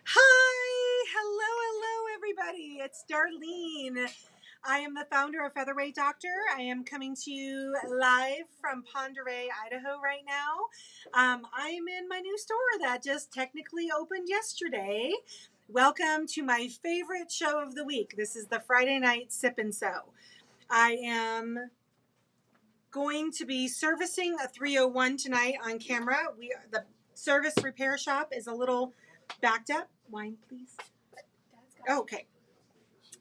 Hi, hello, everybody. It's Darlene. I am the founder of Featherweight Doctor. I am coming to you live from Ponderay, Idaho right now. I'm in my new store that just technically opened yesterday. Welcome to my favorite show of the week. This is the Friday night Sip and Sew. I am going to be servicing a 301 tonight on camera. The service repair shop is a little backed up. Wine, please. Oh, okay.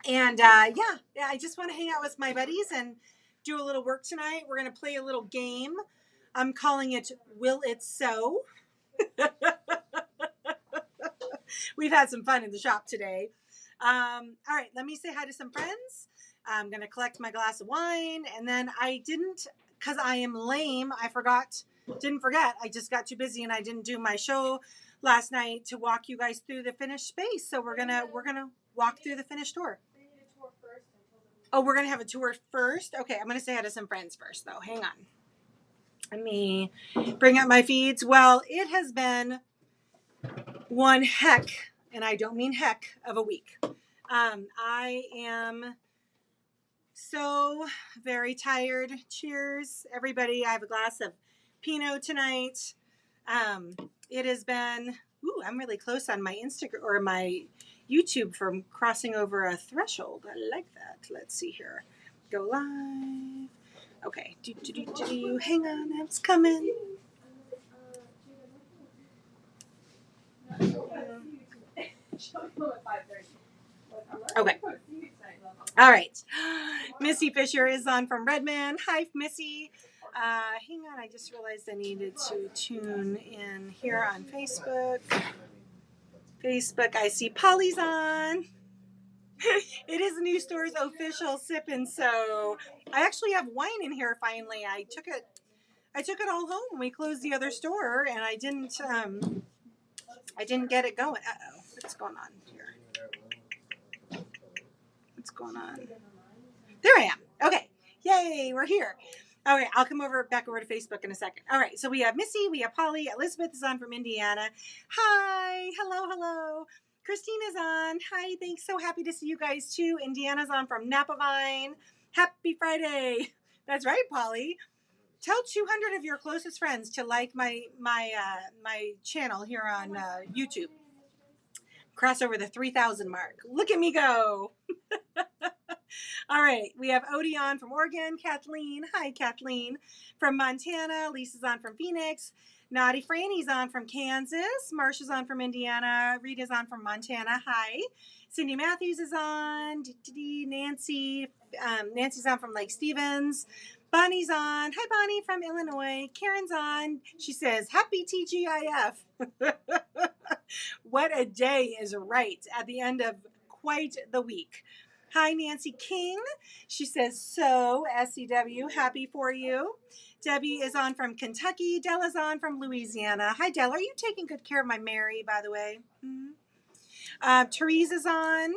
And yeah, I just want to hang out with my buddies and do a little work tonight. We're going to play a little game. I'm calling it Will It Sew? We've had some fun in the shop today. All right, let me say hi to some friends. I'm going to collect my glass of wine. And then because I am lame, didn't forget. I just got too busy and I didn't do my show last night to walk you guys through the finished space. So we're gonna walk through the finished tour. Oh, we're going to have a tour first? Okay, I'm going to say hi to some friends first, though. Hang on. Let me bring up my feeds. Well, it has been one heck, and I don't mean heck, of a week. I am so very tired. Cheers, everybody. I have a glass of Pinot tonight. It has been, I'm really close on my Instagram or my YouTube from crossing over a threshold. I like that. Let's see here. Go live. Okay. Hang on, it's coming. Okay. All right. Missy Fisher is on from Redmond. Hi, Missy. Hang on, I just realized I needed to tune in here on Facebook. I see Polly's on. It is the new store's official Sip and Sew. I actually have wine in here finally. I took it all home when we closed the other store, and I didn't get it going. Uh-oh. What's going on here? What's going on? There I am. Okay. Yay, we're here. All right, I'll come back over to Facebook in a second. All right, so we have Missy, we have Polly, Elizabeth is on from Indiana. Hi, hello. Christina's on. Hi, thanks. So happy to see you guys too. Indiana's on from Napa Vine. Happy Friday. That's right, Polly. Tell 200 of your closest friends to like my channel here on YouTube. Cross over the 3,000 mark. Look at me go. All right, we have Odie on from Oregon. Kathleen, hi Kathleen, from Montana. Lisa's on from Phoenix. Naughty Franny's on from Kansas. Marsha's on from Indiana. Rita's on from Montana. Hi. Cindy Matthews is on. Nancy. Nancy's on from Lake Stevens. Bonnie's on. Hi, Bonnie from Illinois. Karen's on. She says, happy TGIF. What a day is right at the end of quite the week. Hi, Nancy King. She says, so, SCW, happy for you. Debbie is on from Kentucky. Della's on from Louisiana. Hi, Della. Are you taking good care of my Mary, by the way? Mm-hmm. Therese is on.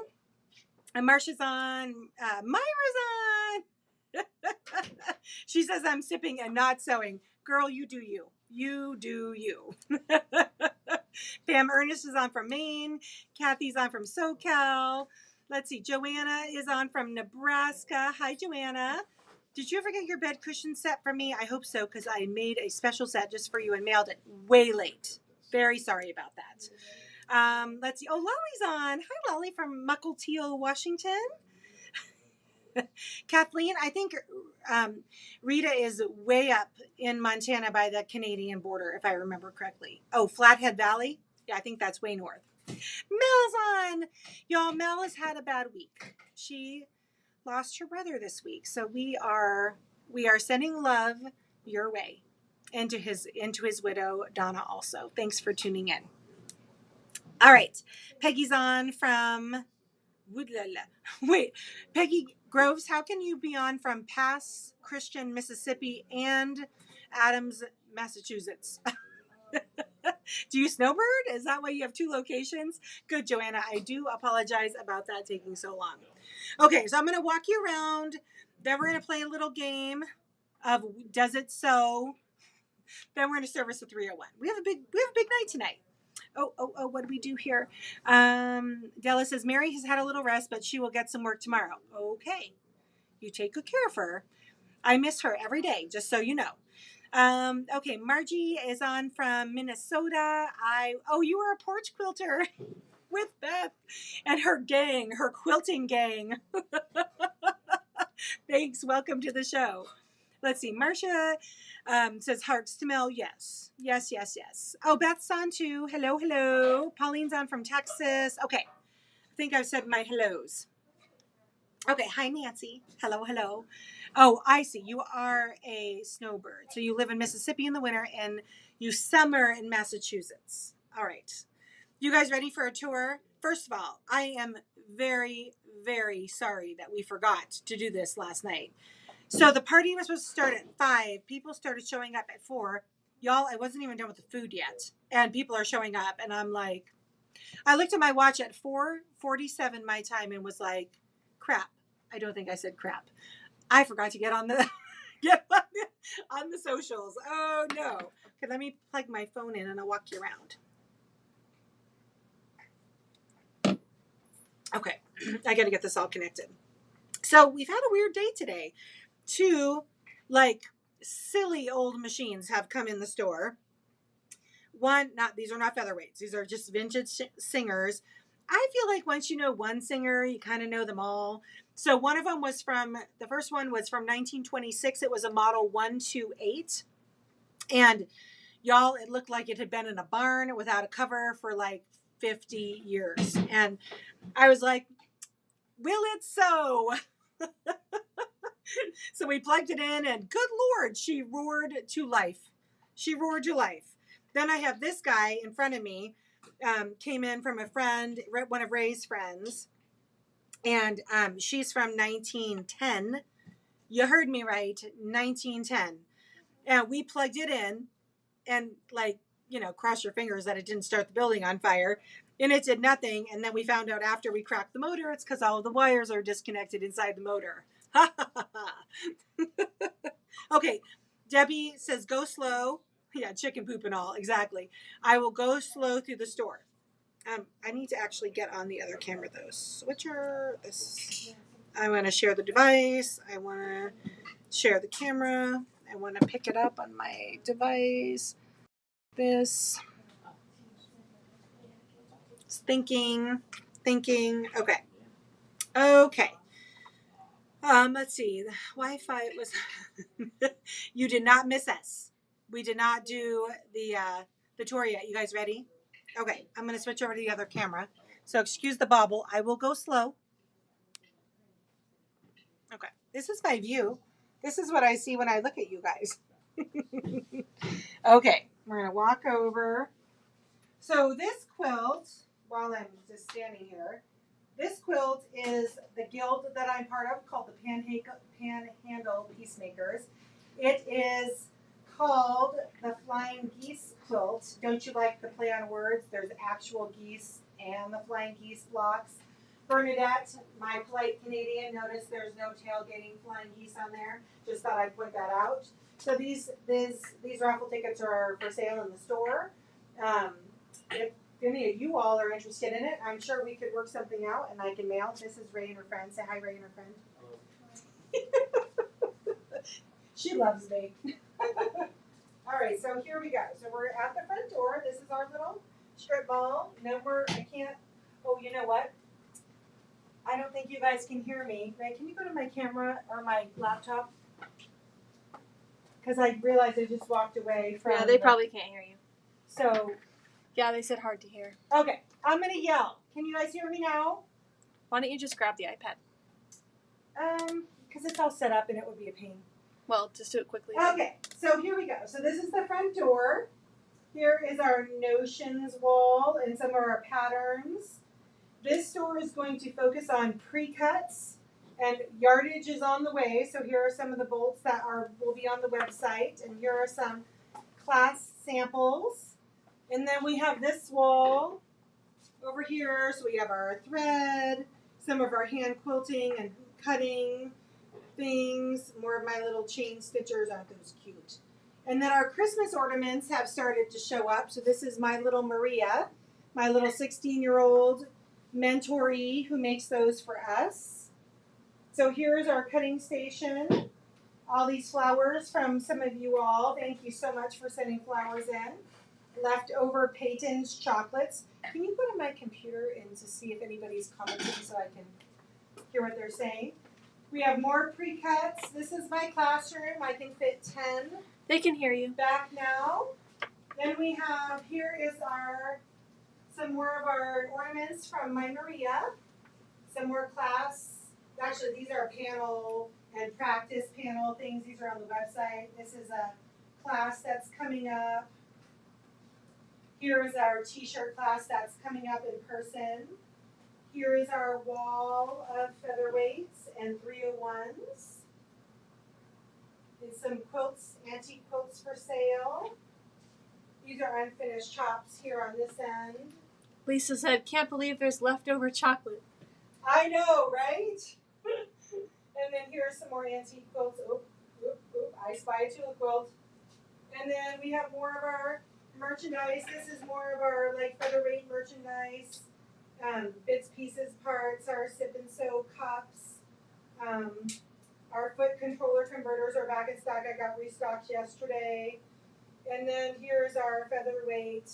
Marsha's on. Myra's on. She says, I'm sipping and not sewing. Girl, you do you. You do you. Pam Ernest is on from Maine. Kathy's on from SoCal. Let's see. Joanna is on from Nebraska. Hi, Joanna. Did you ever get your bed cushion set from me? I hope so, because I made a special set just for you and mailed it way late. Very sorry about that. Let's see. Oh, Lolly's on. Hi, Lolly from Mukilteo, Washington. Kathleen, I think Rita is way up in Montana by the Canadian border, if I remember correctly. Oh, Flathead Valley? Yeah, I think that's way north. Mel's on. Y'all, Mel has had a bad week. She lost her brother this week. So we are sending love your way, and to his widow, Donna, also. Thanks for tuning in. All right. Peggy's on from Wait, Peggy Groves, how can you be on from Pass Christian, Mississippi and Adams, Massachusetts? Do you snowbird? Is that why you have two locations? Good, Joanna. I do apologize about that taking so long. Okay, so I'm going to walk you around. Then we're going to play a little game of Does It Sew? Then we're going to service a 301. We have a big night tonight. Oh, what do we do here? Della says, Mary has had a little rest, but she will get some work tomorrow. Okay. You take good care of her. I miss her every day, just so you know. Okay, Margie is on from Minnesota. You were a porch quilter with Beth and her gang, her quilting gang. Thanks. Welcome to the show. Let's see. Marcia says, Harks to Mel. Yes. Oh, Beth's on too. Hello. Pauline's on from Texas. Okay. I think I've said my hellos. Okay. Hi, Nancy. Hello. Oh, I see. You are a snowbird. So you live in Mississippi in the winter and you summer in Massachusetts. All right. You guys ready for a tour? First of all, I am very, very sorry that we forgot to do this last night. So the party was supposed to start at 5. People started showing up at 4. Y'all, I wasn't even done with the food yet. And people are showing up. And I'm like, I looked at my watch at 4:47 my time and was like, crap. I don't think I said crap. I forgot to get on the on the socials. Oh, no. Okay, let me plug my phone in and I'll walk you around. Okay, I got to get this all connected. So we've had a weird day today. 2, silly old machines have come in the store. These are not featherweights. These are just vintage singers. I feel like once you know one singer, you kind of know them all. So the first one was from 1926. It was a model 128. And y'all, it looked like it had been in a barn without a cover for 50 years. And I was like, will it so? So we plugged it in and good Lord, she roared to life. Then I have this guy in front of me, came in from a friend, one of Ray's friends. And she's from 1910. You heard me right, 1910. And we plugged it in and cross your fingers that it didn't start the building on fire. And it did nothing. And then we found out after we cracked the motor, it's because all of the wires are disconnected inside the motor. Okay, Debbie says go slow. Yeah, chicken poop and all. Exactly. I will go slow through the store. I need to actually get on the other camera though. Switcher. This. I want to share the device. I want to share the camera. I want to pick it up on my device. This. It's thinking. Okay. Let's see. The Wi-Fi was. You did not miss us. We did not do the tour yet. You guys ready? Okay. I'm going to switch over to the other camera. So excuse the bobble. I will go slow. Okay. This is my view. This is what I see when I look at you guys. Okay. We're going to walk over. So this quilt, while I'm just standing here, this quilt is the guild that I'm part of called the Panhandle Peacemakers. It is called the Flying Geese Quilt. Don't you like the play on words? There's actual geese and the flying geese blocks. Bernadette, my polite Canadian, noticed there's no tailgating flying geese on there. Just thought I'd point that out. So these raffle tickets are for sale in the store. If any of you all are interested in it, I'm sure we could work something out and I can mail. This is Ray and her friend. Say hi, Ray and her friend. She loves me. All right, so here we go. So we're at the front door. This is our little strip mall. I can't. Oh, you know what? I don't think you guys can hear me. Ray, can you go to my camera or my laptop? Because I realized I just walked away from. Yeah, they probably can't hear you. So. Yeah, they said hard to hear. Okay, I'm going to yell. Can you guys hear me now? Why don't you just grab the iPad? Because it's all set up and it would be a pain. Well, just do it quickly. Okay, so here we go. So this is the front door. Here is our notions wall and some of our patterns. This store is going to focus on pre-cuts and yardage is on the way. So here are some of the bolts that will be on the website. And here are some class samples. And then we have this wall over here. So we have our thread, some of our hand quilting and cutting things, more of my little chain stitchers. Aren't those cute? And then our Christmas ornaments have started to show up. So this is my little Maria. my little 16-year-old mentoree who makes those for us. So here's our cutting station. All these flowers from some of you all. Thank you so much for sending flowers in. Leftover Peyton's chocolates. Can you go to my computer and to see if anybody's commenting so I can hear what they're saying? We have more pre-cuts. This is my classroom. I can fit 10. They can hear you. Back now. Then we have, here is some more of our ornaments from my Maria. Some more class. Actually, these are panel and practice panel things. These are on the website. This is a class that's coming up. Here is our t-shirt class that's coming up in person. Here is our wall of featherweights and 301s. There's some quilts, antique quilts for sale. These are unfinished chops here on this end. Lisa said, "Can't believe there's leftover chocolate." I know, right? And then here are some more antique quilts. Oop, oop, oop. I spy a tulip quilt. And then we have more of our merchandise. This is more of our like featherweight merchandise. Bits, pieces, parts, our sip and sew cups. Our foot controller converters are back in stock. I got restocked yesterday. And then here's our featherweight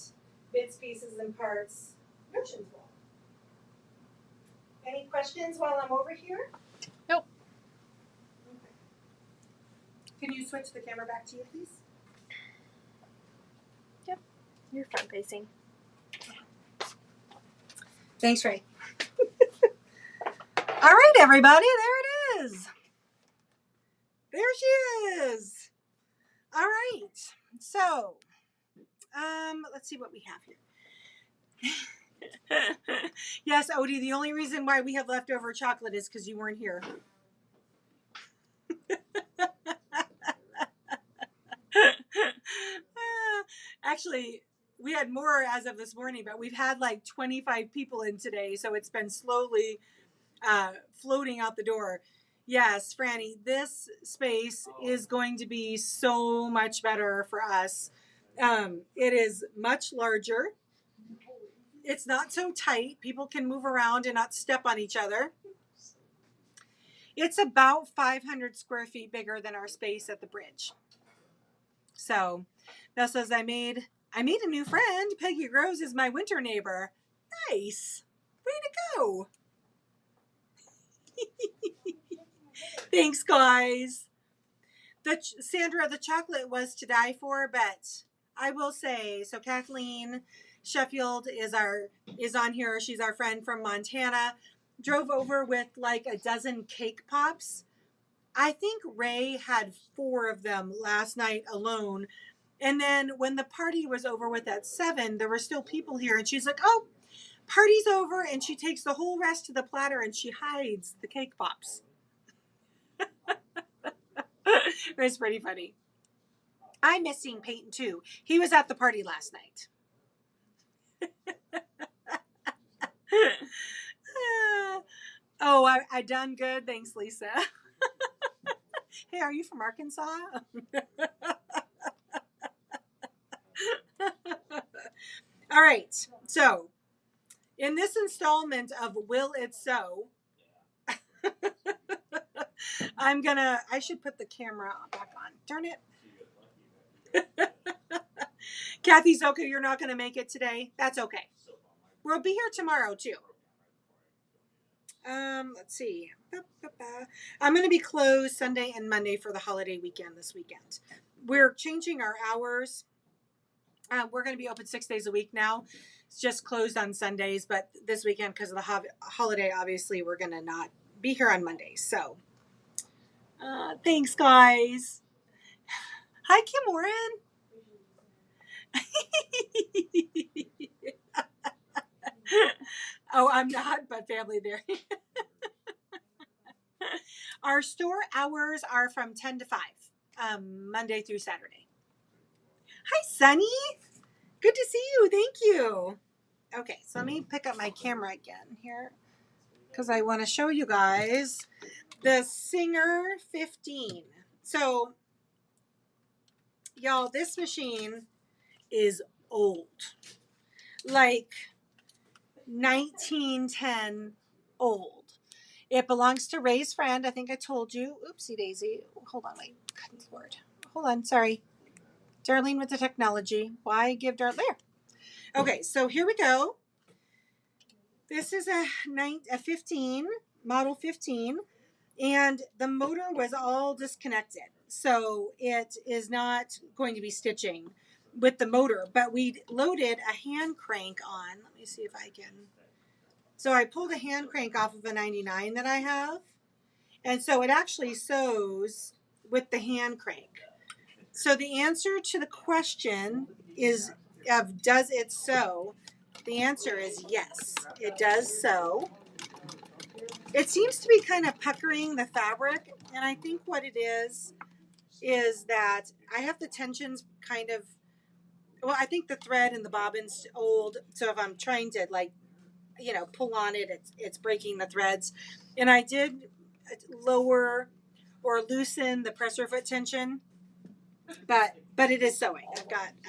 bits, pieces, and parts notions wall. Any questions while I'm over here? Nope. Okay. Can you switch the camera back to you, please? Yep. You're front facing. Thanks, Ray. All right, everybody, there it is. There she is. All right. So, let's see what we have here. Yes, Odie, the only reason why we have leftover chocolate is because you weren't here. Actually, we had more as of this morning, but we've had like 25 people in today, so it's been slowly floating out the door. Yes, Franny, this space is going to be so much better for us. It is much larger. It's not so tight. People can move around and not step on each other. It's about 500 square feet bigger than our space at the bridge. So, Beth says, I made a new friend. Peggy Rose is my winter neighbor. Nice. Way to go. Thanks, guys. Sandra, the chocolate was to die for, but I will say, so Kathleen Sheffield is on here. She's our friend from Montana. Drove over with like a dozen cake pops. I think Ray had 4 of them last night alone. And then when the party was over with at 7, there were still people here. And she's like, oh, party's over. And she takes the whole rest of the platter and she hides the cake pops. It was pretty funny. I'm missing Peyton too. He was at the party last night. Oh, I done good. Thanks, Lisa. Hey, are you from Arkansas? All right. So, in this installment of Will It So, I should put the camera back on. Darn it. Kathy's okay. You're not going to make it today. That's okay. We'll be here tomorrow too. Let's see. I'm going to be closed Sunday and Monday for the holiday weekend this weekend. We're changing our hours. We're going to be open 6 days a week now. It's just closed on Sundays, but this weekend, because of the holiday, obviously, we're going to not be here on Mondays. So, thanks, guys. Hi, Kim Warren. Oh, I'm not, but family there. Our store hours are from 10 to 5, Monday through Saturday. Hi, Sunny. Good to see you. Thank you. Okay, so let me pick up my camera again here because I want to show you guys the Singer 15. So, y'all, this machine is old. Like, 1910 old. It belongs to Ray's friend. I think I told you. Oopsie daisy. Hold on, wait. Good Lord. Hold on, sorry. Darlene with the technology. Why give Darlene? There. Okay, so here we go. This is a 15, model 15, and the motor was all disconnected. So it is not going to be stitching with the motor, but we loaded a hand crank on. Let me see if I can. So I pulled a hand crank off of a 99 that I have. And so it actually sews with the hand crank. So the answer to the question is of does it sew? The answer is yes, it does sew. It seems to be kind of puckering the fabric, and I think what it is that I have the tensions kind of, well, I think the thread and the bobbin's old, so if I'm trying to pull on it, it's breaking the threads. And I did lower or loosen the presser foot tension, but it is sewing.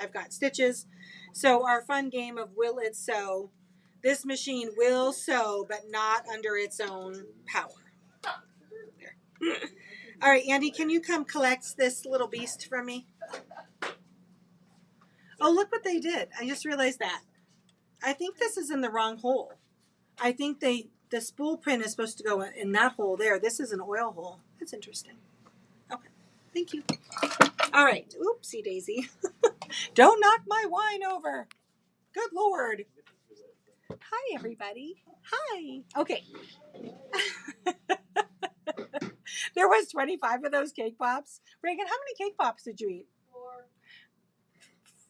I've got stitches. So our fun game of will it sew? This machine will sew, but not under its own power. There. All right, Andy, can you come collect this little beast from me? Oh, look what they did. I just realized that. I think this is in the wrong hole. I think the spool print is supposed to go in that hole there. This is an oil hole. That's interesting. Okay, thank you. All right. Oopsie daisy. Don't knock my wine over. Good Lord. Hi, everybody. Hi. Okay. There was 25 of those cake pops. Reagan, how many cake pops did you eat?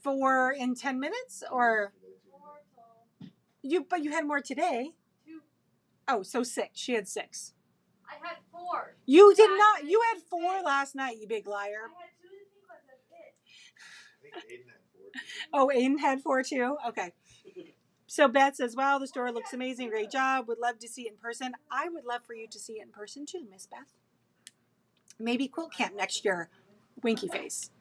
4 in 10 minutes? Or but you had more today. 2. Oh, so 6. She had 6. I had 4. You did not. You had 4 last night, you big liar. I had 2 of the pink ones. That's it. I think Aiden had 4 too. Oh, Aiden had 4 too? Okay. So Beth says, wow, the store looks amazing. Great job. Would love to see it in person. I would love for you to see it in person too, Miss Beth. Maybe quilt camp next year. Winky face.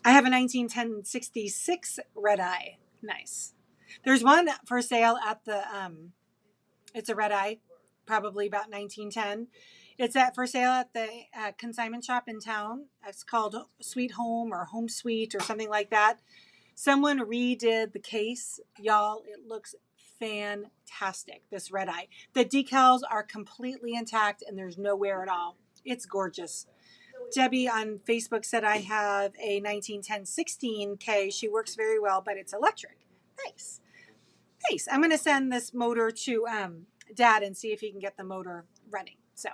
I have a 1966 red eye. Nice. There's one for sale at the, it's a red eye, probably about 1910. It's for sale at the consignment shop in town. It's called Sweet Home or Home Sweet or something like that. Someone redid the case. Y'all, it looks fantastic, this red eye. The decals are completely intact and there's no wear at all. It's gorgeous. Debbie on Facebook said I have a 1910 16K. She works very well, but it's electric. Nice. Nice. I'm going to send this motor to Dad and see if he can get the motor running. So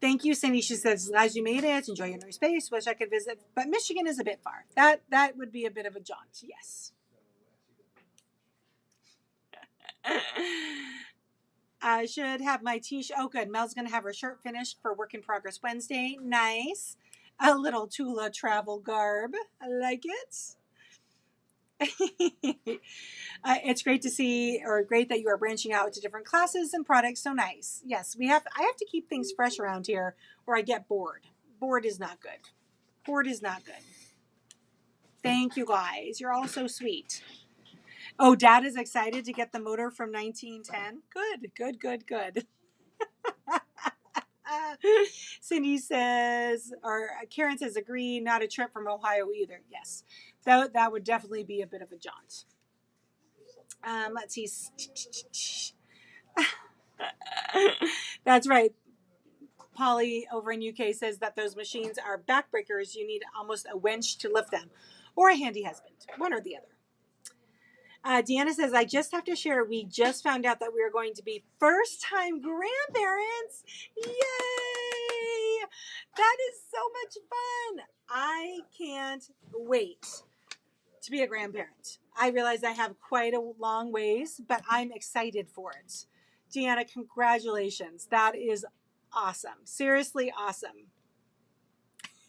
thank you, Cindy. She says, glad you made it. Enjoy your new space. Wish I could visit, but Michigan is a bit far. That would be a bit of a jaunt. Yes. I should have my t-shirt. Oh, good. Mel's going to have her shirt finished for Work in Progress Wednesday. Nice. A little Tula travel garb. I like it. It's great to see, or great that you are branching out to different classes and products. So nice. Yes, I have to keep things fresh around here or I get bored. Bored is not good. Bored is not good. Thank you guys. You're all so sweet. Oh, Dad is excited to get the motor from 1910. Good. Cindy says, or Karen says, agree, not a trip from Ohio either. Yes, that would definitely be a bit of a jaunt. Let's see. That's right. Polly over in UK says that those machines are backbreakers. You need almost a winch to lift them, or a handy husband, one or the other. Deanna says, I just have to share, we just found out that we are going to be first-time grandparents. Yay! That is so much fun. I can't wait to be a grandparent. I realize I have quite a long ways, but I'm excited for it. Deanna, congratulations. That is awesome. Seriously awesome.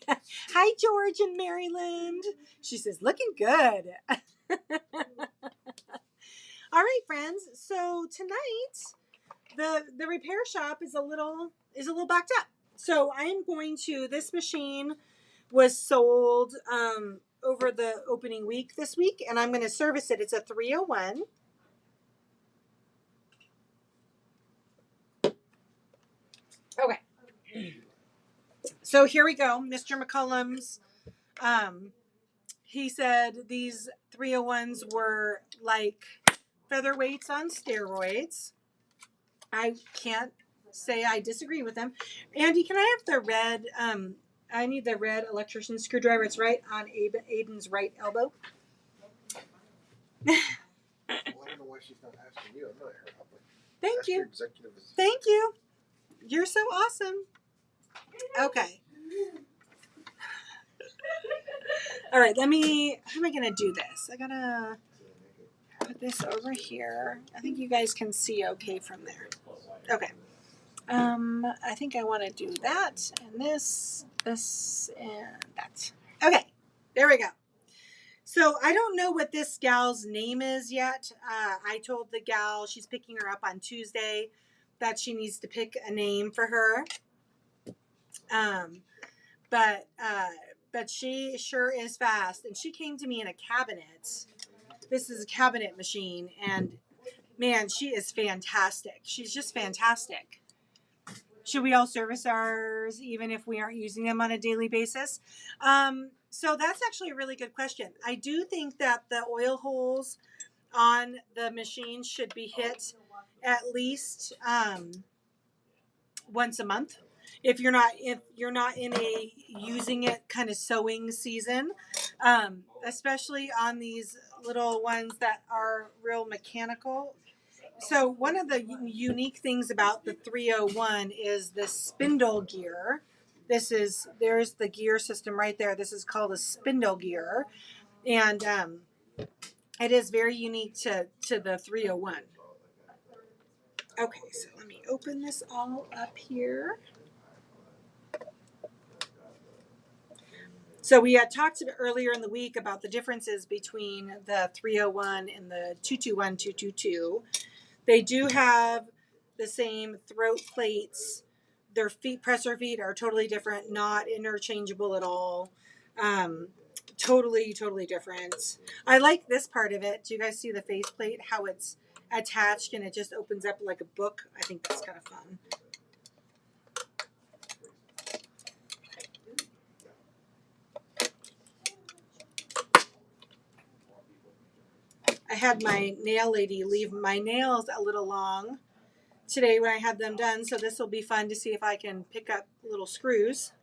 Hi, George in Maryland. She says, looking good. All right, friends. So tonight, the repair shop is a little backed up. So I'm going to. This machine was sold over the opening week this week, and I'm going to service it. It's a 301. Okay. So here we go. Mr. McCullum's, he said these 301s were like featherweights on steroids. I can't say I disagree with him. Andy, can I have the red, I need the red electrician screwdriver. It's right on Aiden's right elbow. Well, I don't know why she's not asking you. I'm not her helper. Thank Ask you. your executive assistant. Thank you. You're so awesome. Okay. All right, how am I going to do this? I got to put this over here. I think you guys can see okay from there. Okay. I think I want to do that and this, and that. Okay, there we go. So I don't know what this gal's name is yet. I told the gal, she's picking her up on Tuesday, that she needs to pick a name for her. But she sure is fast. And she came to me in a cabinet. This is a cabinet machine. And man, she is fantastic. She's just fantastic. Should we all service ours even if we aren't using them on a daily basis? So that's actually a really good question. I do think that the oil holes on the machine should be hit at least once a month. If you're not in a using it kind of sewing season, especially on these little ones that are real mechanical. So one of the unique things about the 301 is the spindle gear. There's the gear system right there. This is called a spindle gear, and it is very unique to the 301. Okay, so let me open this all up here. So we had talked earlier in the week about the differences between the 301 and the 221, 222. They do have the same throat plates. Their presser feet are totally different, not interchangeable at all. Totally different. I like this part of it. Do you guys see the faceplate, how it's attached and it just opens up like a book? I think that's kind of fun. I had my nail lady leave my nails a little long today when I had them done, so this will be fun to see if I can pick up little screws.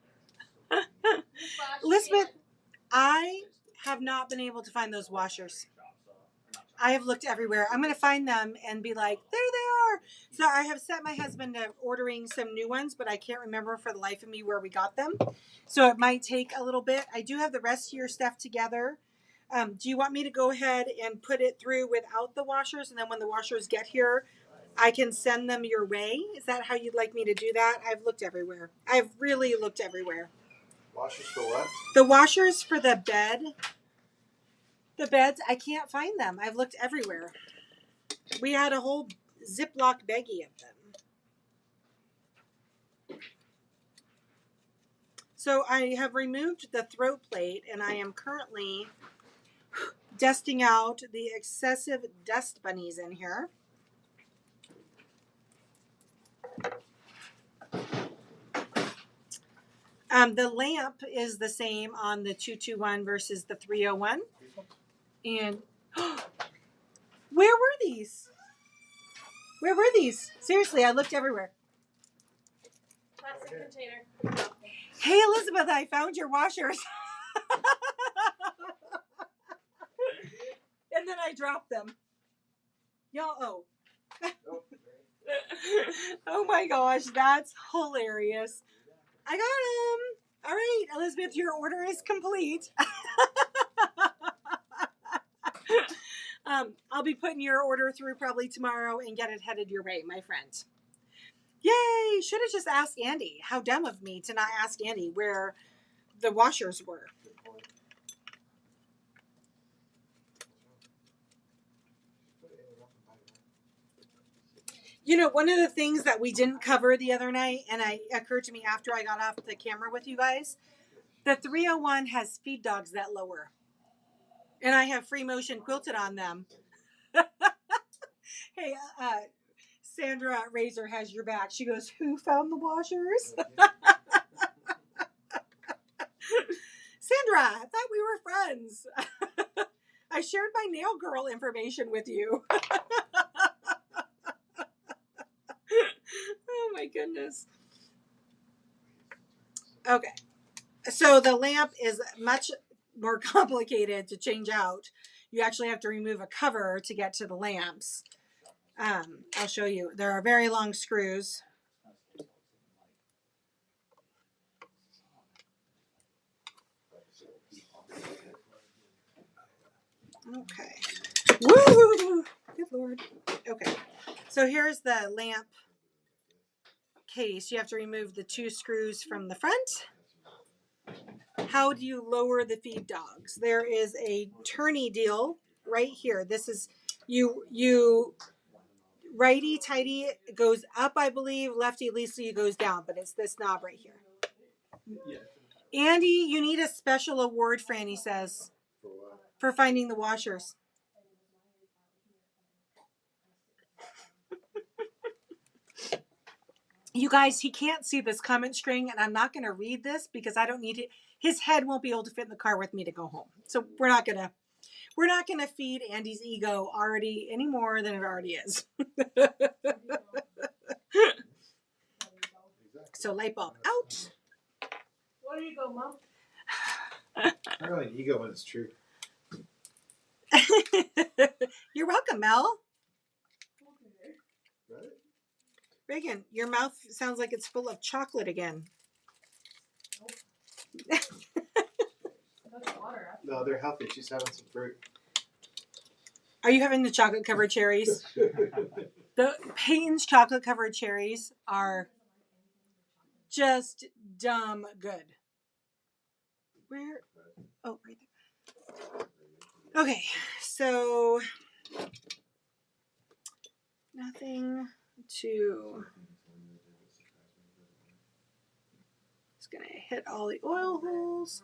Elizabeth, I have not been able to find those washers. I have looked everywhere. I'm going to find them and be like, there they are. So I have set my husband to ordering some new ones, but I can't remember for the life of me where we got them. So it might take a little bit. I do have the rest of your stuff together. Do you want me to go ahead and put it through without the washers? And then when the washers get here, I can send them your way? Is that how you'd like me to do that? I've looked everywhere. I've really looked everywhere. Washers for what? The washers for the bed. The beds, I can't find them. I've looked everywhere. We had a whole Ziploc baggie of them. So I have removed the throat plate and I am currently dusting out the excessive dust bunnies in here. The lamp is the same on the 221 versus the 301. And where were these? Where were these? Seriously, I looked everywhere. Plastic container. Hey, Elizabeth, I found your washers. And then I dropped them. Y'all, oh my gosh, that's hilarious. I got them. All right, Elizabeth, your order is complete. I'll be putting your order through probably tomorrow and get it headed your way, my friend. Yay! Should have just asked Andy. How dumb of me to not ask Andy where the washers were. You know, one of the things that we didn't cover the other night, and it occurred to me after I got off the camera with you guys, the 301 has feed dogs that lower. And I have free motion quilted on them. Hey, Sandra Razor has your back. She goes, who found the washers? Sandra, I thought we were friends. I shared my nail girl information with you. Oh my goodness. Okay. So the lamp is much more complicated to change out. You actually have to remove a cover to get to the lamps. I'll show you. There are very long screws. Okay. Woo! Good Lord. Okay. So here's the lamp case. You have to remove the 2 screws from the front. How do you lower the feed dogs? There is a turny deal right here. This is you righty tighty goes up, I believe. Lefty leasty goes down, but it's this knob right here. Andy, you need a special award, Franny says, for finding the washers. You guys, he can't see this comment string, and I'm not going to read this because I don't need it. His head won't be able to fit in the car with me to go home. So we're not gonna feed Andy's ego already any more than it already is. So light bulb out. Where do you go, Mom? I don't like ego when it's true. You're welcome, Mel. Right? Reagan, your mouth sounds like it's full of chocolate again. That's water. No, they're healthy. She's having some fruit. Are you having the chocolate covered cherries? The Peyton's chocolate covered cherries are just dumb good. Where? Oh, right there. Okay, so nothing to. Just gonna hit all the oil holes.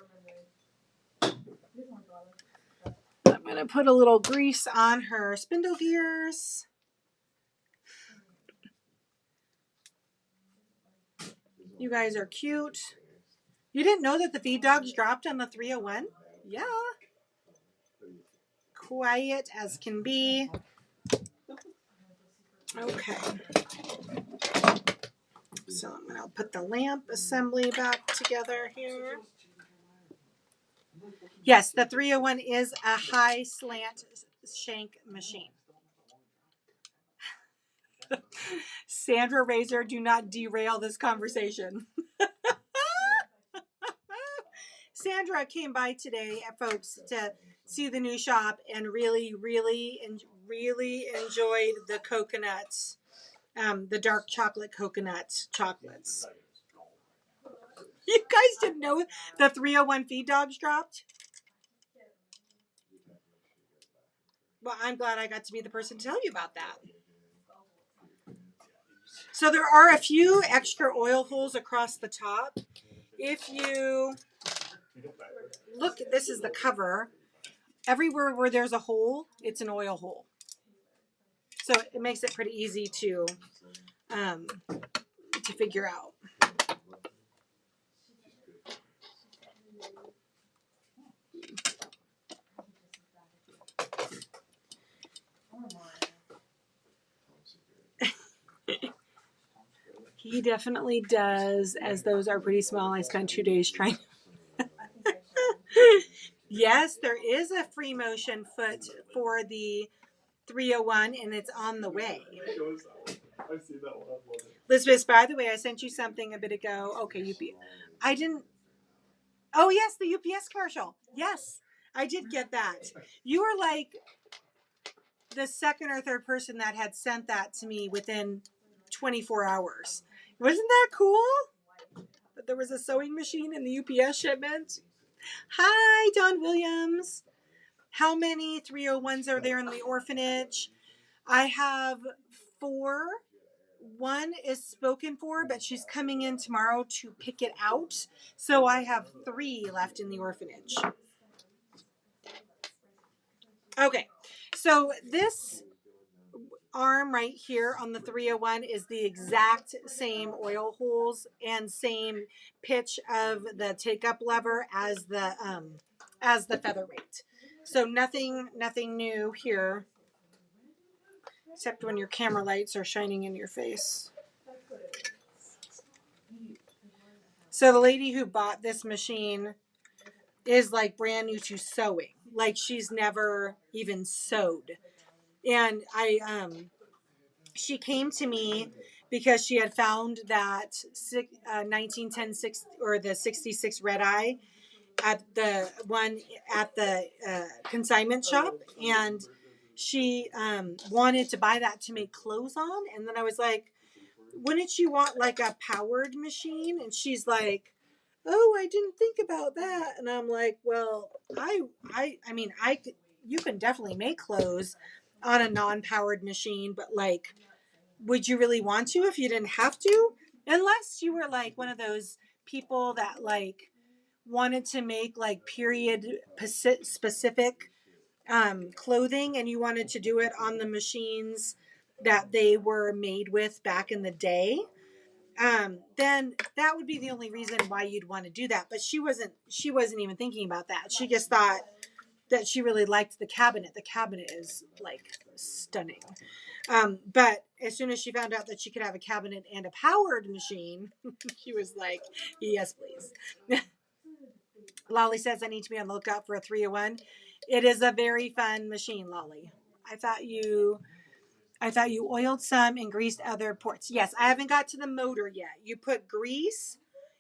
I'm gonna put a little grease on her spindle gears. You guys are cute. You didn't know that the feed dogs dropped on the 301? Yeah. Quiet as can be. Okay. So I'm going to put the lamp assembly back together here. Yes, the 301 is a high slant shank machine. Sandra Razor, do not derail this conversation. Sandra came by today, folks, to see the new shop and really enjoyed the coconuts, the dark chocolate coconut chocolates. You guys didn't know the 301 feed dogs dropped? Well, I'm glad I got to be the person to tell you about that. So there are a few extra oil holes across the top. If you look, this is the cover. Everywhere where there's a hole, it's an oil hole. So it makes it pretty easy to figure out. He definitely does, as those are pretty small. I spent 2 days trying. Yes, there is a free motion foot for the 301, and it's on the way. I've seen that one. Elizabeth, by the way, I sent you something a bit ago. Okay, I didn't. Oh, yes, the UPS commercial. Yes, I did get that. You were like the second or third person that had sent that to me within 24 hours. Wasn't that cool? That there was a sewing machine in the UPS shipment. Hi, Don Williams. How many 301s are there in the orphanage? I have 4. One is spoken for, but she's coming in tomorrow to pick it out. So I have 3 left in the orphanage. Okay, so this arm right here on the 301 is the exact same oil holes and same pitch of the take up lever as the featherweight. So nothing new here, except when your camera lights are shining in your face. So the lady who bought this machine is like brand new to sewing. Like she's never even sewed. And she came to me because she had found that 1910 or the 66 red eye at the one at the consignment shop, and she wanted to buy that to make clothes on. And then I was like, wouldn't you want like a powered machine? And she's like, oh, I didn't think about that. And I'm like, well, I mean, you can definitely make clothes on a non-powered machine, but like, would you really want to if you didn't have to? Unless you were like one of those people that like wanted to make like period specific clothing, and you wanted to do it on the machines that they were made with back in the day, then that would be the only reason why you'd want to do that. But she wasn't even thinking about that. She just thought that she really liked the cabinet. The cabinet is like stunning. But as soon as she found out that she could have a cabinet and a powered machine, she was like, yes, please. Lolly says I need to be on the lookout for a 301. It is a very fun machine, Lolly. I thought you oiled some and greased other ports. Yes, I haven't got to the motor yet. You put grease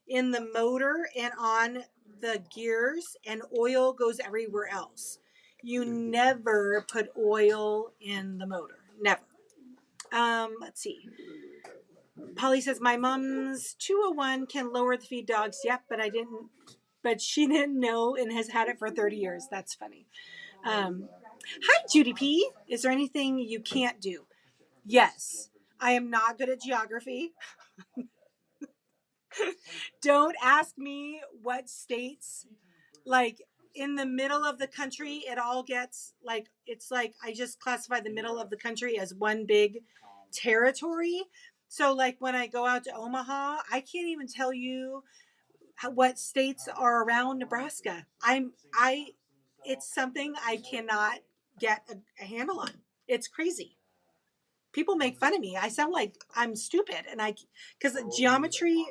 in the motor and on the gears, and oil goes everywhere else. You never put oil in the motor. Never. Let's see. Polly says my mom's 201 can lower the feed dogs. Yep, but she didn't know and has had it for 30 years. That's funny. Hi, Judy P. Is there anything you can't do? Yes, I am not good at geography. Don't ask me what states, like in the middle of the country, it all gets like, it's like I just classify the middle of the country as one big territory. So like when I go out to Omaha, I can't even tell you what states are around Nebraska. It's something I cannot get a handle on. It's crazy. People make fun of me. I sound like I'm stupid, and because geography.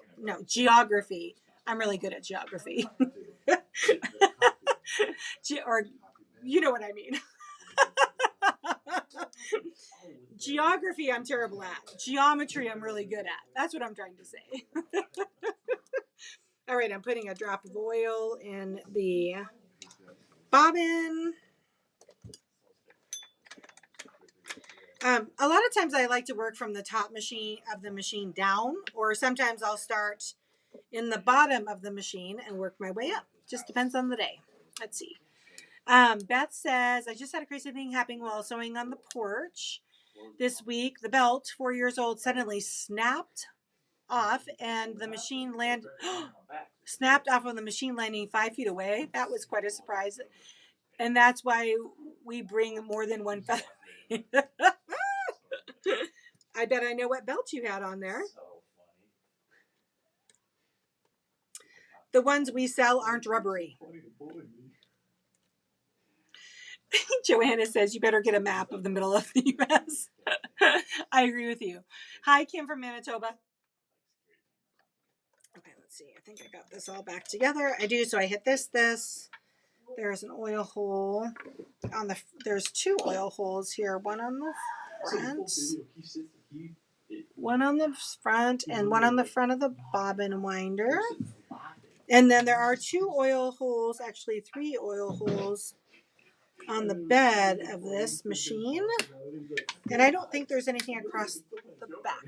I'm really good at geography, or you know what I mean. Geography, I'm terrible at. Geometry, I'm really good at. That's what I'm trying to say. All right, I'm putting a drop of oil in the bobbin. A lot of times I like to work from the top of the machine down, or sometimes I'll start in the bottom of the machine and work my way up. Just depends on the day. Let's see. Beth says, I just had a crazy thing happening while sewing on the porch this week. The belt, 4 years old, suddenly snapped off and the machine snapped off of the machine landing 5 feet away. That was quite a surprise. And that's why we bring more than one feather. I bet I know what belt you had on there. The ones we sell aren't rubbery. Joanna says you better get a map of the middle of the U.S. I agree with you. Hi, Kim from Manitoba. Okay, let's see. I think I got this all back together. I do. So I hit this. There's an oil hole there's 2 oil holes here. One on the front and one on the front of the bobbin winder. And then there are 2 oil holes, actually 3 oil holes on the bed of this machine. And I don't think there's anything across the back.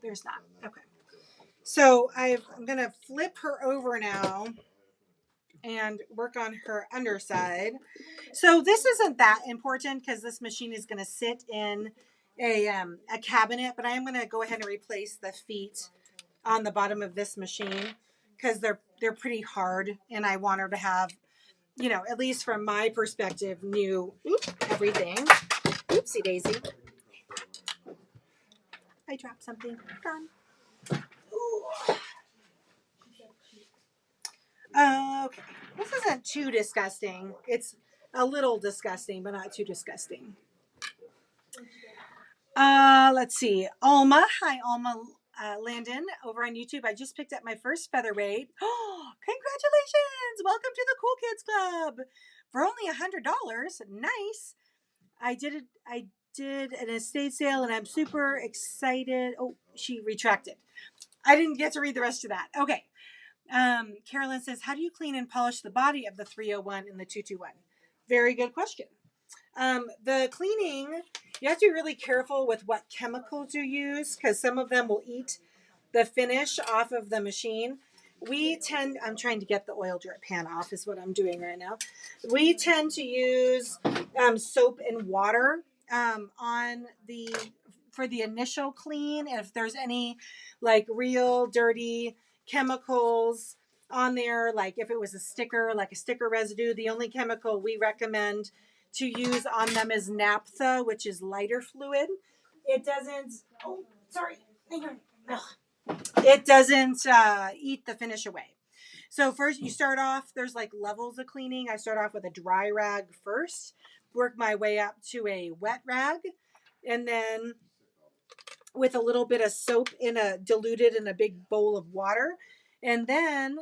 There's not. Okay. So I'm going to flip her over now and work on her underside. So this isn't that important because this machine is going to sit in a cabinet, but I am going to go ahead and replace the feet on the bottom of this machine because they're pretty hard, and I want her to have you know, at least from my perspective, knew everything. Oopsie daisy. I dropped something. Darn. Okay. This isn't too disgusting. It's a little disgusting, but not too disgusting. Let's see. Alma. Hi, Alma Landon over on YouTube. I just picked up my first featherweight. Oh, congratulations. Welcome to the Cool Kids Club. For only $100. Nice. I did an estate sale and I'm super excited. Oh, she retracted. I didn't get to read the rest of that. Okay. Carolyn says, how do you clean and polish the body of the 301 and the 221? Very good question. The cleaning, you have to be really careful with what chemicals you use because some of them will eat the finish off of the machine. I'm trying to get the oil drip pan off is what I'm doing right now. We tend to use soap and water for the initial clean. And if there's any like real dirty chemicals on there, like if it was a sticker, like a sticker residue, the only chemical we recommend to use on them is naphtha, which is lighter fluid. It doesn't, oh, sorry, hang on. It doesn't eat the finish away. So first you start off, there's like levels of cleaning. I start off with a dry rag first, work my way up to a wet rag, and then with a little bit of soap diluted in a big bowl of water. And then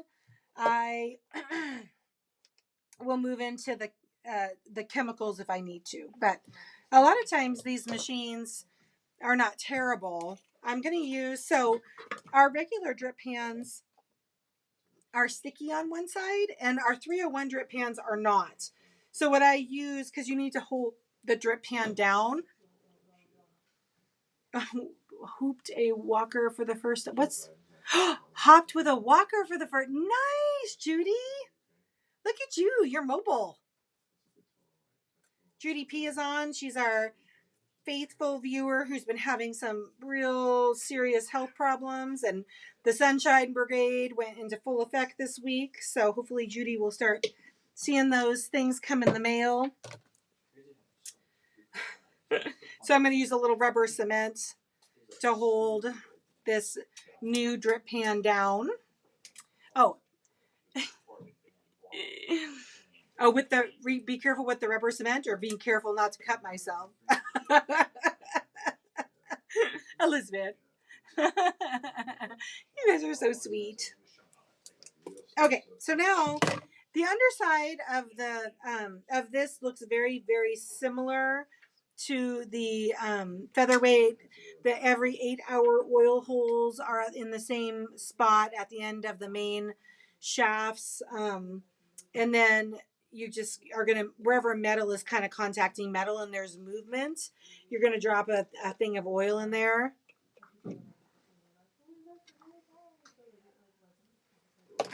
I will move into the chemicals if I need to. But a lot of times these machines are not terrible. I'm going to use, so our regular drip pans are sticky on one side and our 301 drip pans are not. So what I use, because you need to hold the drip pan down, hooped a walker for the first, hopped with a walker for the first, nice, Judy. Look at you, you're mobile. Judy P is on. She's our faithful viewer who's been having some real serious health problems, and the Sunshine Brigade went into full effect this week, so hopefully Judy will start seeing those things come in the mail. So I'm going to use a little rubber cement to hold this new drip pan down. Oh, be careful with the rubber cement, or being careful not to cut myself. Elizabeth. You guys are so sweet. Okay, so now the underside of this looks very, very similar to the featherweight. The every 8-hour oil holes are in the same spot at the end of the main shafts, and then you just are gonna, wherever metal is kind of contacting metal and there's movement, you're gonna drop a thing of oil in there.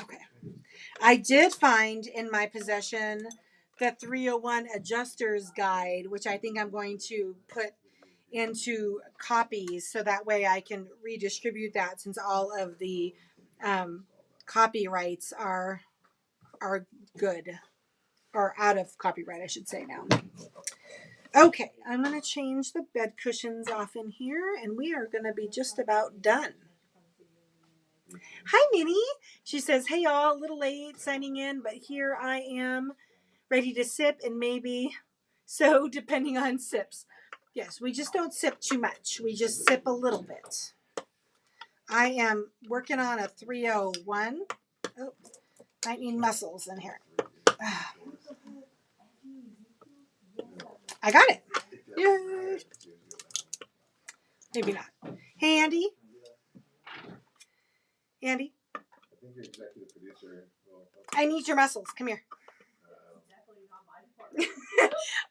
Okay. I did find in my possession the 301 Adjuster's Guide, which I think I'm going to put into copies so that way I can redistribute that, since all of the copyrights are good, or out of copyright, I should say now. Okay, I'm going to change the bed cushions off in here, and we are going to be just about done. Hi, Minnie. She says, hey, y'all, a little late signing in, but here I am, ready to sip, and maybe so, depending on sips. Yes, we just don't sip too much. We just sip a little bit. I am working on a 301. Oh, I need muscles in here. I got it. Yay. Maybe not. Hey, Andy. Andy. I need your muscles. Come here.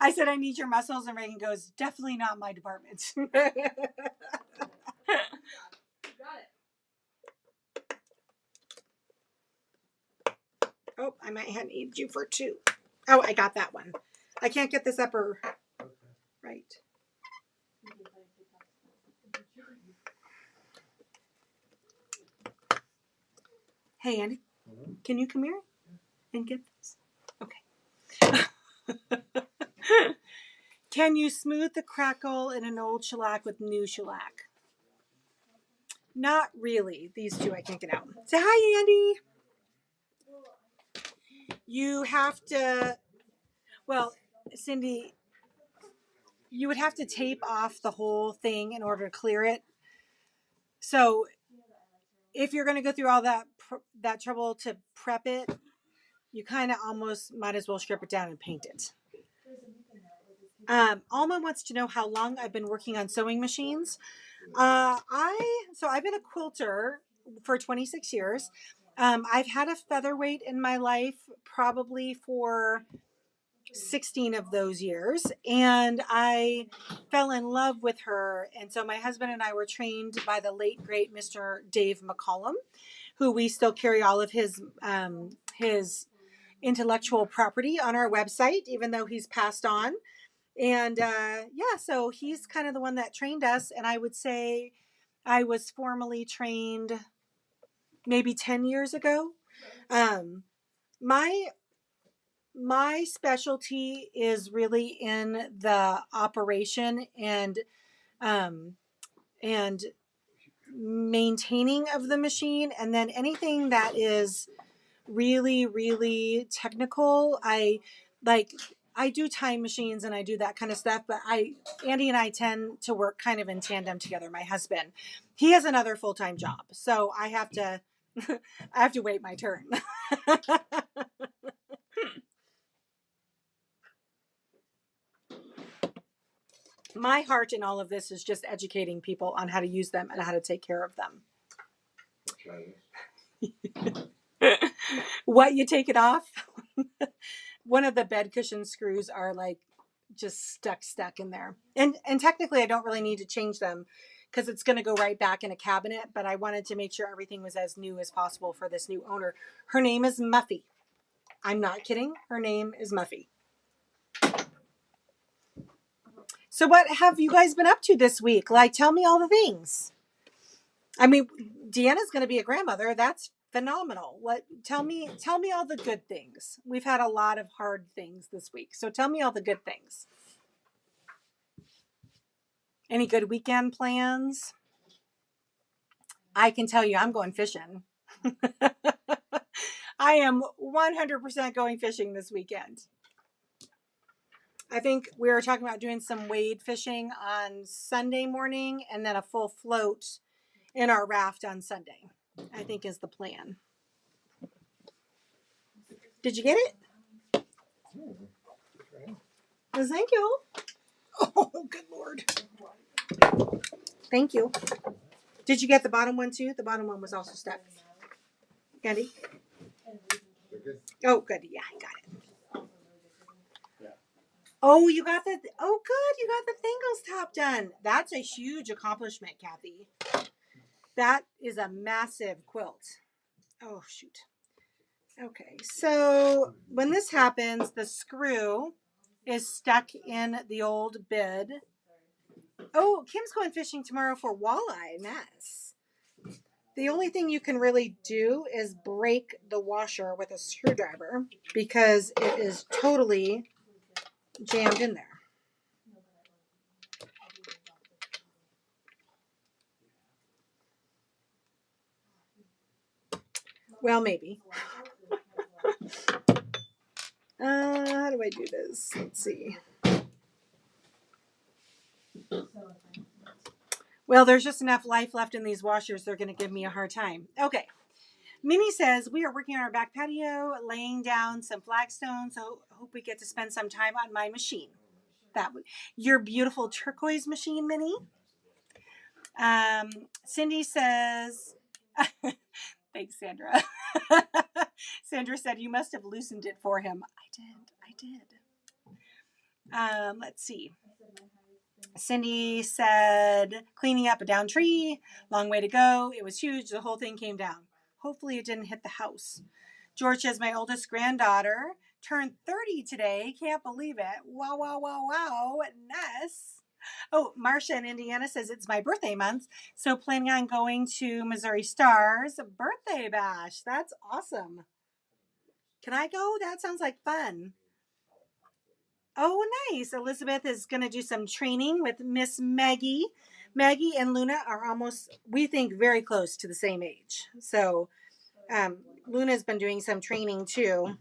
I said I need your muscles, and Reagan goes, definitely not my department. Oh, I might have needed you for 2. Oh, I got that one. I can't get this upper right. Hey, Andy, can you come here and get this? Okay. Can you smooth the crackle in an old shellac with new shellac? Not really. These two I can't get out. Say hi, Andy. You have to, well, Cindy, you would have to tape off the whole thing in order to clear it. So if you're going to go through all that trouble to prep it, you kind of almost might as well strip it down and paint it. Alma wants to know how long I've been working on sewing machines. I've been a quilter for 26 years. I've had a featherweight in my life probably for 16 of those years, and I fell in love with her. And so my husband and I were trained by the late great Mr. Dave McCollum, who we still carry all of his intellectual property on our website, even though he's passed on. And so he's kind of the one that trained us. And I would say I was formally trained maybe 10 years ago. My specialty is really in the operation and maintaining of the machine, and then anything that is really, really technical. I do time machines and I do that kind of stuff, but Andy and I tend to work kind of in tandem together. My husband, he has another full-time job, so I have to wait my turn. My heart in all of this is just educating people on how to use them and how to take care of them. What, you take it off? One of the bed cushion screws are like just stuck in there. And technically I don't really need to change them because it's going to go right back in a cabinet, but I wanted to make sure everything was as new as possible for this new owner. Her name is Muffy. I'm not kidding. Her name is Muffy. So what have you guys been up to this week? Like, tell me all the things. I mean, Deanna's going to be a grandmother. That's phenomenal. Tell me all the good things. We've had a lot of hard things this week. So tell me all the good things. Any good weekend plans? I can tell you I'm going fishing. I am 100% going fishing this weekend. I think we were talking about doing some wade fishing on Sunday morning and then a full float in our raft on Sunday, I think is the plan. Did you get it? Well, thank you. Oh, good Lord. Thank you. Did you get the bottom one too? The bottom one was also stuck. Andy? Oh, good. Yeah, I got it. Oh, you got good. You got the Thingles top done. That's a huge accomplishment, Kathy. That is a massive quilt. Oh, shoot. Okay, so when this happens, the screw is stuck in the old bid. Oh, Kim's going fishing tomorrow for walleye. Nice. The only thing you can really do is break the washer with a screwdriver because it is totally jammed in there. Well, maybe. How do I do this? Let's see. Well, there's just enough life left in these washers. They're going to give me a hard time. Okay. Minnie says, we are working on our back patio, laying down some flagstones. So hope we get to spend some time on my machine. Your beautiful turquoise machine, Minnie. Cindy says, thanks, Sandra. Sandra said, you must have loosened it for him. I did. Let's see. Cindy said, cleaning up a downed tree, long way to go. It was huge. The whole thing came down. Hopefully it didn't hit the house. George says, my oldest granddaughter turned 30 today. Can't believe it. Wow, wow, wow, wow. Nice. Oh, Marcia in Indiana says, it's my birthday month, so planning on going to Missouri Star's birthday bash. That's awesome. Can I go? That sounds like fun. Oh, nice. Elizabeth is going to do some training with Miss Maggie. Maggie and Luna are almost, we think, very close to the same age. So Luna's been doing some training too.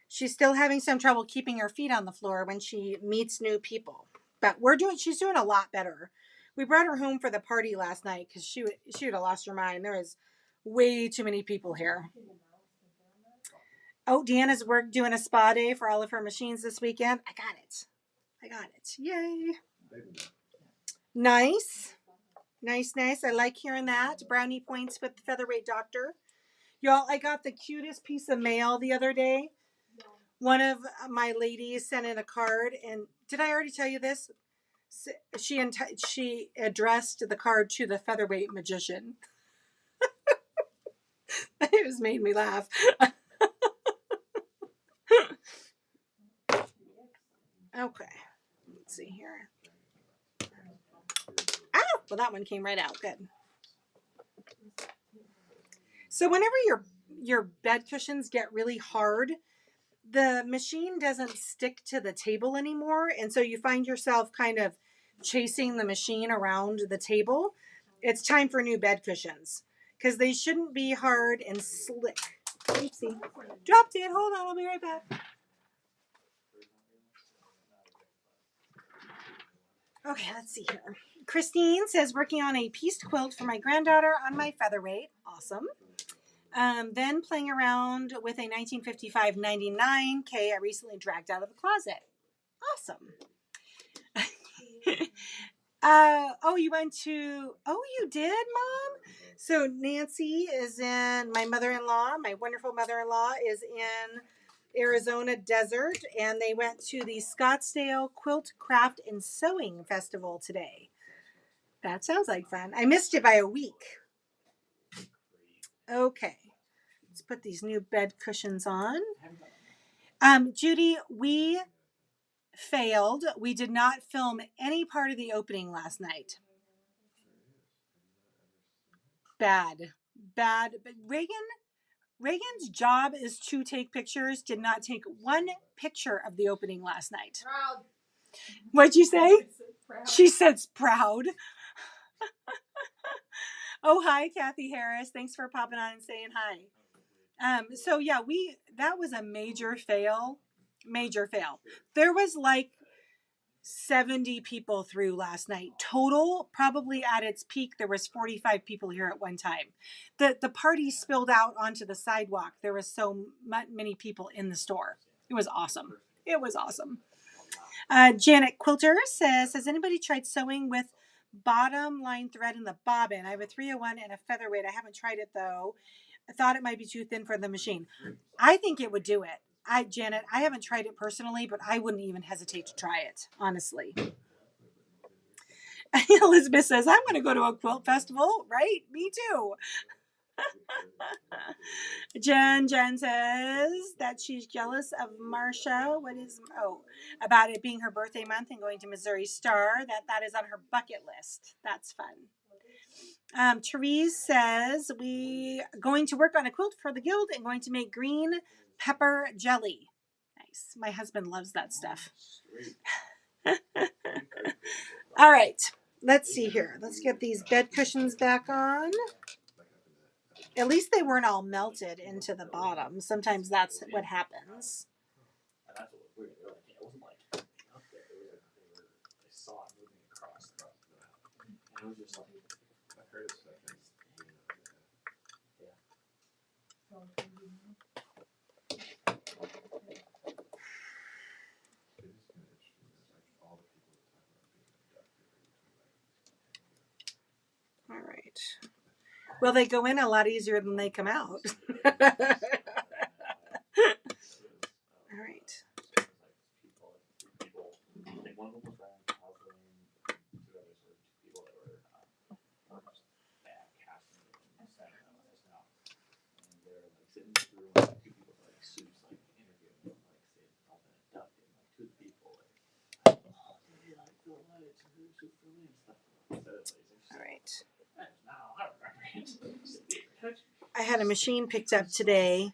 She's still having some trouble keeping her feet on the floor when she meets new people. But she's doing a lot better. We brought her home for the party last night because she would have lost her mind. There was way too many people here. Oh, Deanna's doing a spa day for all of her machines this weekend. I got it. Yay. Nice. I like hearing that. Brownie points with the featherweight doctor. Y'all, I got the cutest piece of mail the other day. One of my ladies sent in a card, and did I already tell you this? She addressed the card to the featherweight magician. It just made me laugh. Okay, let's see here. Oh, well, that one came right out. Good. So whenever your bed cushions get really hard, the machine doesn't stick to the table anymore, and so you find yourself kind of chasing the machine around the table. It's time for new bed cushions because they shouldn't be hard and slick. Oopsie. Dropped it. Hold on, I'll be right back. Okay, let's see here. Christine says, working on a pieced quilt for my granddaughter on my featherweight. Awesome. Then playing around with a 1955 99K I recently dragged out of the closet. Awesome. You did, Mom? So Nancy is my wonderful mother-in-law is in Arizona desert, and they went to the Scottsdale Quilt Craft and Sewing Festival today. That sounds like fun. I missed it by a week. Okay. Let's put these new bed cushions on. Judy, we failed. We did not film any part of the opening last night. Bad. But Reagan's job is to take pictures. Did not take one picture of the opening last night. Proud. What'd you say? Proud. She said proud. Oh, hi, Kathy Harris. Thanks for popping on and saying hi. That was a major fail. There was like 70 people through last night. Total, probably at its peak, there was 45 people here at one time. The party spilled out onto the sidewalk. There was so many people in the store. It was awesome. Janet Quilter says, has anybody tried sewing with bottom line thread in the bobbin? I have a 301 and a featherweight. I haven't tried it though. I thought it might be too thin for the machine. I think it would do it. Janet, I haven't tried it personally, but I wouldn't even hesitate to try it, honestly. Elizabeth says, I'm going to go to a quilt festival, right? Me too. Jen says that she's jealous of Marsha. About it being her birthday month and going to Missouri Star. That is on her bucket list. That's fun. Therese says we going to work on a quilt for the guild and going to make green pepper jelly. Nice. My husband loves that stuff. All right. Let's see here. Let's get these bed cushions back on. At least they weren't all melted into the bottom. Sometimes that's what happens. All right. Well, they go in a lot easier than they come out. All right. All right. I had a machine picked up today.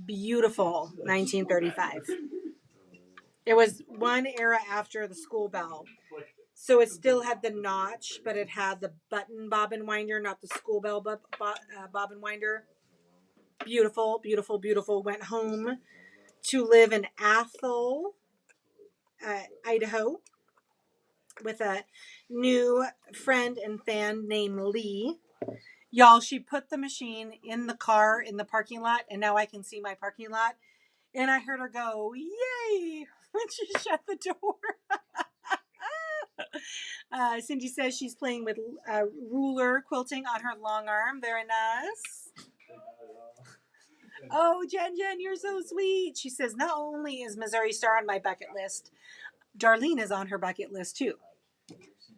Beautiful 1935. It was one era after the school bell. So it still had the notch, but it had the button bobbin winder, not the school bell bobbin winder. Beautiful, beautiful, beautiful. Went home to live in Athol, Idaho, with a new friend and fan named Lee. Y'all, she put the machine in the car in the parking lot, and now I can see my parking lot. And I heard her go, "Yay!" when she shut the door. Cindy says she's playing with ruler quilting on her long arm. Very nice. Oh, Jen, you're so sweet. She says, not only is Missouri Star on my bucket list, Darlene is on her bucket list too.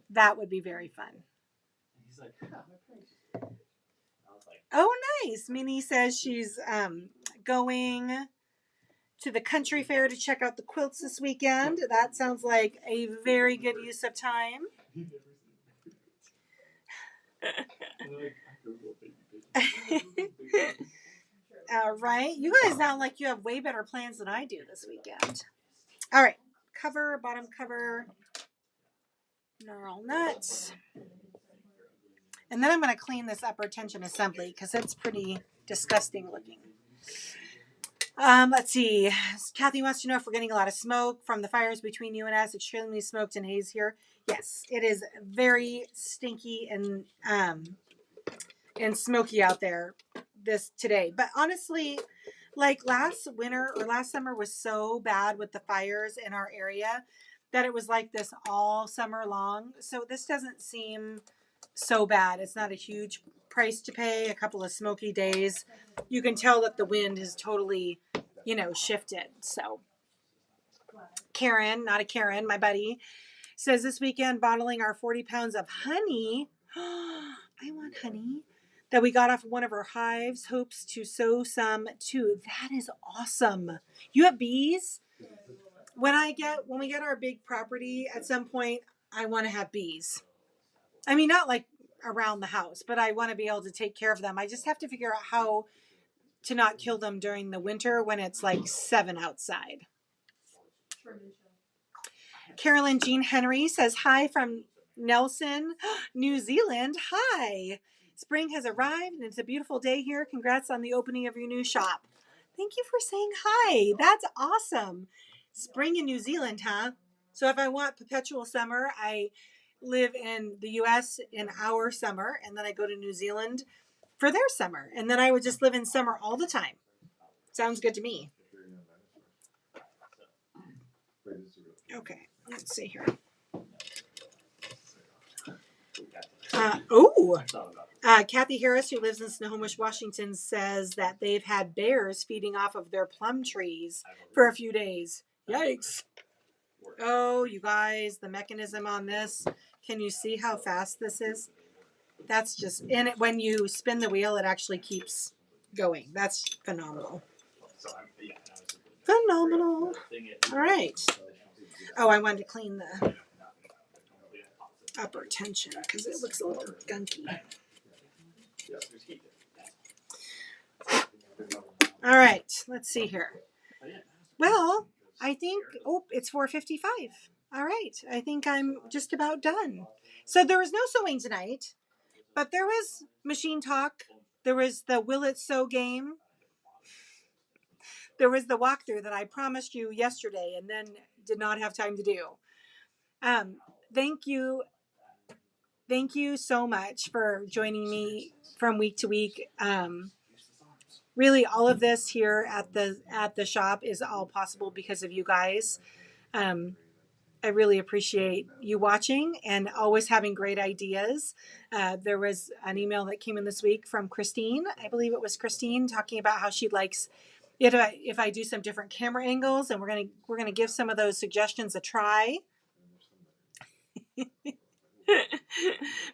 That would be very fun. Oh, nice. Minnie says she's going to the country fair to check out the quilts this weekend. That sounds like a very good use of time. All right. You guys sound like you have way better plans than I do this weekend. All right. Cover, bottom cover, knurl nuts. And then I'm going to clean this upper tension assembly because it's pretty disgusting looking. Let's see. Kathy wants to know if we're getting a lot of smoke from the fires between you and us. Extremely smoked and haze here. Yes, it is very stinky and smoky out there today. But honestly, like last winter or last summer was so bad with the fires in our area that it was like this all summer long. So this doesn't seem so bad. It's not a huge price to pay. A couple of smoky days. You can tell that the wind has totally, shifted. So Karen, not a Karen, my buddy, says this weekend bottling our 40 pounds of honey. I want honey. That we got off one of our hives. Hopes to sow some too. That is awesome. You have bees? When we get our big property at some point, I want to have bees. I mean, not like around the house, but I want to be able to take care of them. I just have to figure out how to not kill them during the winter when it's like 7 outside. Carolyn Jean Henry says hi from Nelson, New Zealand. Hi. Spring has arrived and it's a beautiful day here. Congrats on the opening of your new shop. Thank you for saying hi. That's awesome. Spring in New Zealand, huh? So if I want perpetual summer, I live in the U.S. in our summer, and then I go to New Zealand for their summer. And then I would just live in summer all the time. Sounds good to me. Okay, let's see here. Kathy Harris, who lives in Snohomish, Washington, says that they've had bears feeding off of their plum trees for a few days. Yikes. Oh, you guys, the mechanism on this. Can you see how fast this is? That's just, and when you spin the wheel, it actually keeps going. That's phenomenal. Phenomenal. All right. Oh, I wanted to clean the upper tension because it looks a little gunky. All right, let's see here. Well, I think, it's 4:55. All right, I think I'm just about done. So there was no sewing tonight, but there was machine talk. There was the Will It Sew game. There was the walkthrough that I promised you yesterday and then did not have time to do. Thank you. Thank you so much for joining me from week to week. Really, all of this here at the shop is all possible because of you guys. I really appreciate you watching and always having great ideas. There was an email that came in this week from Christine. I believe it was Christine talking about how she likes it if I do some different camera angles, and we're gonna give some of those suggestions a try.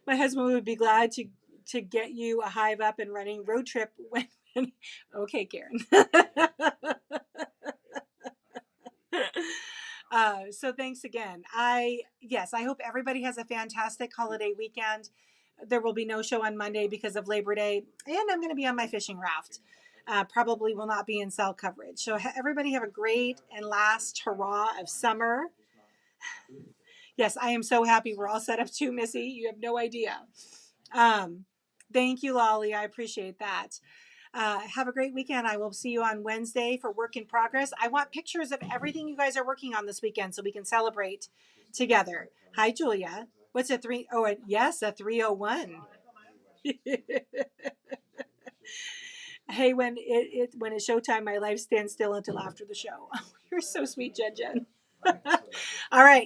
My husband would be glad to get you a hive up and running road trip when. Okay, Karen. So thanks again. I hope everybody has a fantastic holiday weekend. There will be no show on Monday because of Labor Day, and I'm going to be on my fishing raft. probably will not be in cell coverage. So everybody have a great and last hurrah of summer. Yes, I am so happy we're all set up too, Missy. You have no idea. Thank you, Lolly. I appreciate that. Have a great weekend. I will see you on Wednesday for Work in Progress. I want pictures of everything you guys are working on this weekend so we can celebrate together. Hi, Julia. What's a 3? Oh, yes, a 301. Hey, when it's showtime, my life stands still until after the show. You're so sweet, Jen. All right.